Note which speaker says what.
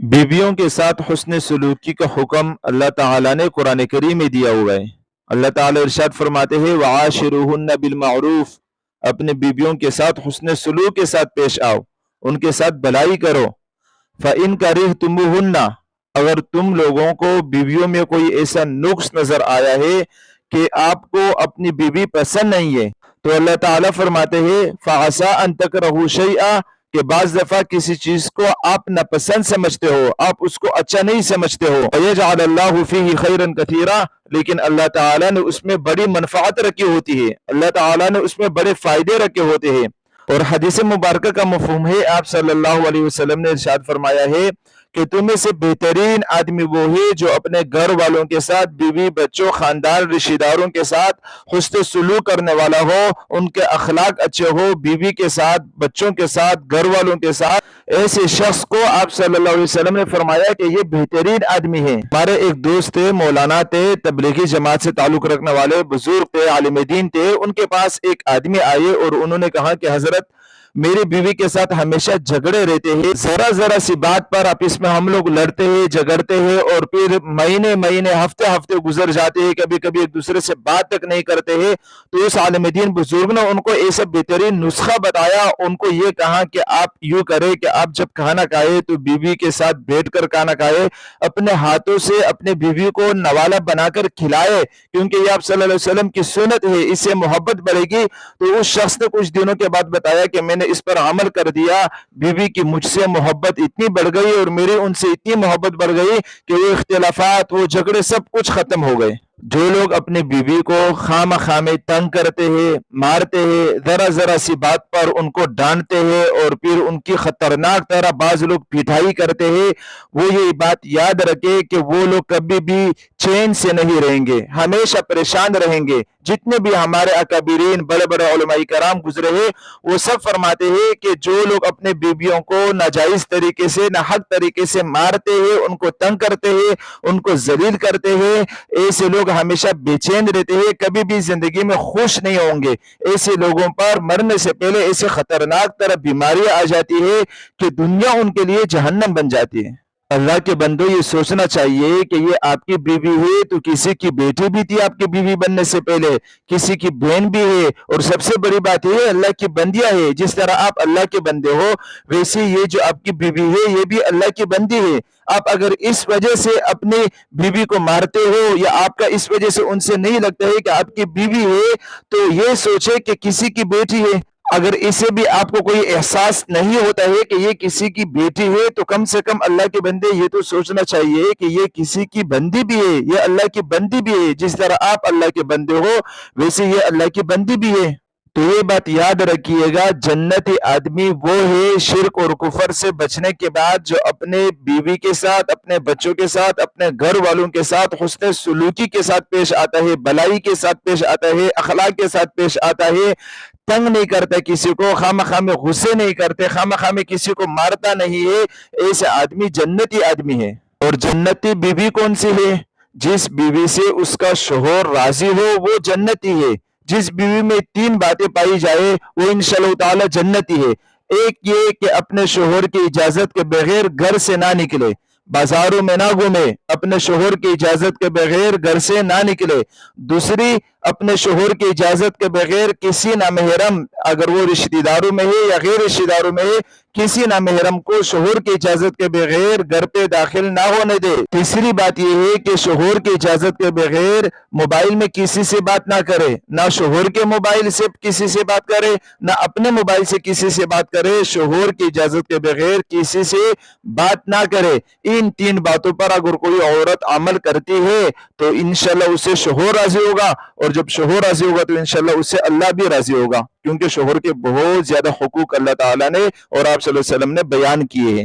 Speaker 1: बीवियों के साथ हुस्न सलूकी का हुक्म अल्लाह ताला ने कुरान करीम में दिया हुआ है। अल्लाह ताला इरशाद फरमाते हैं वआशिरुहुन्ना बिल मारूफ, अपने बीवियों के साथ हुस्न सलूक के साथ पेश आओ, उनके साथ भलाई करो। फ़इन करिहतुमुहुन्ना, अगर तुम लोगों को बीवियों में कोई ऐसा नुक्स नजर आया है कि आपको अपनी बीवी पसंद नहीं है, तो अल्लाह ताला फरमाते हैं फ़असा अन तकरहू शैआ, कि बाज दफा किसी चीज को आप नापसंद समझते हो, आप उसको अच्छा नहीं समझते हो। वयजअलल्लाहु फीही खैरन कसीरा, लेकिन अल्लाह ताला ने उसमें बड़ी मनफात रखी होती है, अल्लाह ताला ने उसमें बड़े फायदे रखे होते हैं। और हदीस मुबारक का मफहूम है, आप सल्लल्लाहु अलैहि वसल्लम ने इरशाद फरमाया है कि तुम में से बेहतरीन आदमी वो है जो अपने घर वालों के साथ, बीवी बच्चों खानदान रिश्तेदारों के साथ हुस्न सलूक करने वाला हो, उनके अखलाक अच्छे हो, बीवी के साथ, बच्चों के साथ, घर वालों के साथ। ऐसे शख्स को आप सल्लल्लाहु अलैहि वसल्लम ने फरमाया कि ये बेहतरीन आदमी है। हमारे एक दोस्त थे, मौलाना थे, तबलीगी जमात से ताल्लुक रखने वाले बुजुर्ग थे, आलिम दीन थे। उनके पास एक आदमी आए और उन्होंने कहा कि हजरत, मेरी बीवी के साथ हमेशा झगड़े रहते हैं, जरा जरा सी बात पर आपस में हम लोग लड़ते हैं, झगड़ते हैं और फिर महीने महीने हफ्ते हफ्ते गुजर जाते हैं, कभी कभी एक दूसरे से बात तक नहीं करते हैं। तो उस आलिम दीन बुजुर्ग ने उनको ऐसा बेहतरीन नुस्खा बताया। उनको ये कहा कि आप यूं करें कि आप जब खाना खाए तो बीवी के साथ बैठकर खाना खाए, अपने हाथों से अपने बीवी को नवाला बनाकर खिलाए, क्योंकि ये आप सल्लल्लाहु अलैहि वसल्लम की सुन्नत है, इससे मोहब्बत बढ़ेगी। तो उस शख्स ने कुछ दिनों के बाद बताया कि मैंने इस पर अमल कर दिया, बीवी की मुझसे मोहब्बत इतनी बढ़ गई और मेरी उनसे इतनी मोहब्बत बढ़ गई कि वो इख्तिलाफात, वो झगड़े सब कुछ खत्म हो गए। जो लोग अपनी बीवी को खामखा में तंग करते हैं, मारते हैं, जरा जरा सी बात पर उनको डांटते हैं और फिर उनकी खतरनाक तरह बाज लोग पिटाई करते हैं, वो ये बात याद रखे कि वो लोग कभी भी चैन से नहीं रहेंगे, हमेशा परेशान रहेंगे। जितने भी हमारे अकाबिरीन बड़े बड़े उलमाए कराम गुजरे हैं, वो सब फरमाते हैं कि जो लोग अपने बीवियों को नाजायज तरीके से, नाहक तरीके से मारते हैं, उनको तंग करते हैं, उनको जलील करते हैं, ऐसे लोग हमेशा बेचैन रहते हैं, कभी भी जिंदगी में खुश नहीं होंगे। ऐसे लोगों पर मरने से पहले ऐसे खतरनाक तरह बीमारियां आ जाती है कि दुनिया उनके लिए जहन्नम बन जाती है। अल्लाह के बंदो, ये सोचना चाहिए कि ये आपकी बीवी है तो किसी की बेटी भी थी आपकी बीवी बनने से पहले, किसी की बहन भी है, और सबसे बड़ी बात है अल्लाह की बंदियां है। जिस तरह आप अल्लाह के बंदे हो, वैसे ये जो आपकी बीवी है ये भी अल्लाह की बंदी है। आप अगर इस वजह से अपनी बीवी को मारते हो या आपका इस वजह से उनसे नहीं लगता है कि आपकी बीवी है, तो ये सोचे कि किसी की बेटी है। अगर इसे भी आपको कोई एहसास नहीं होता है कि ये किसी की बेटी है, तो कम से कम अल्लाह के बंदे ये तो सोचना चाहिए कि ये किसी की बंदी भी है, ये अल्लाह की बंदी भी है। जिस तरह आप अल्लाह के बंदे हो, वैसे ये अल्लाह की बंदी भी है। तो ये बात याद रखिएगा, जन्नती आदमी वो है शिर्क और कुफर से बचने के बाद जो अपने बीवी के साथ, अपने बच्चों के साथ, अपने घर वालों के साथ हुस्न सलूकी के साथ पेश आता है, भलाई के साथ पेश आता है, अखलाक के साथ पेश आता है, तंग नहीं करता किसी को, खामखा में गुस्से नहीं करते, खामखा में किसी को मारता नहीं है। ऐसे आदमी जन्नती आदमी है। और जन्नती बीवी कौन सी है? जिस बीवी से उसका शोहर राजी हो वो जन्नती है। जिस बीवी में तीन बातें पाई जाए वो इंशाअल्लाह ताला जन्नती है। एक ये कि अपने शोहर की इजाजत के बगैर घर से ना निकले, बाजारों में ना घूमे, अपने शोहर की इजाजत के बगैर घर से ना निकले। दूसरी, अपने शोहर की इजाजत के बगैर किसी नामहरम, अगर वो रिश्तेदारों में है या गैर रिश्तेदारों में है, किसी नामहरम को शोहर की इजाजत के बगैर घर पे दाखिल ना होने दे। तीसरी बात यह है कि शोहर की इजाजत के बगैर मोबाइल में किसी से बात ना करे, ना शोहर के मोबाइल से किसी से बात करे, ना अपने मोबाइल से किसी से बात करे। शोहर की इजाजत के बगैर किसी से बात ना करे। इन तीन बातों पर अगर कोई औरत अमल करती है तो इंशाल्लाह उसे शोहर राजी होगा, और जब शोहर राजी होगा तो इंशाल्लाह उससे अल्लाह भी राजी होगा, क्योंकि शोहर के बहुत ज्यादा हुकूक अल्लाह ताला ने और आप सल्लल्लाहु अलैहि वसल्लम ने बयान किए हैं।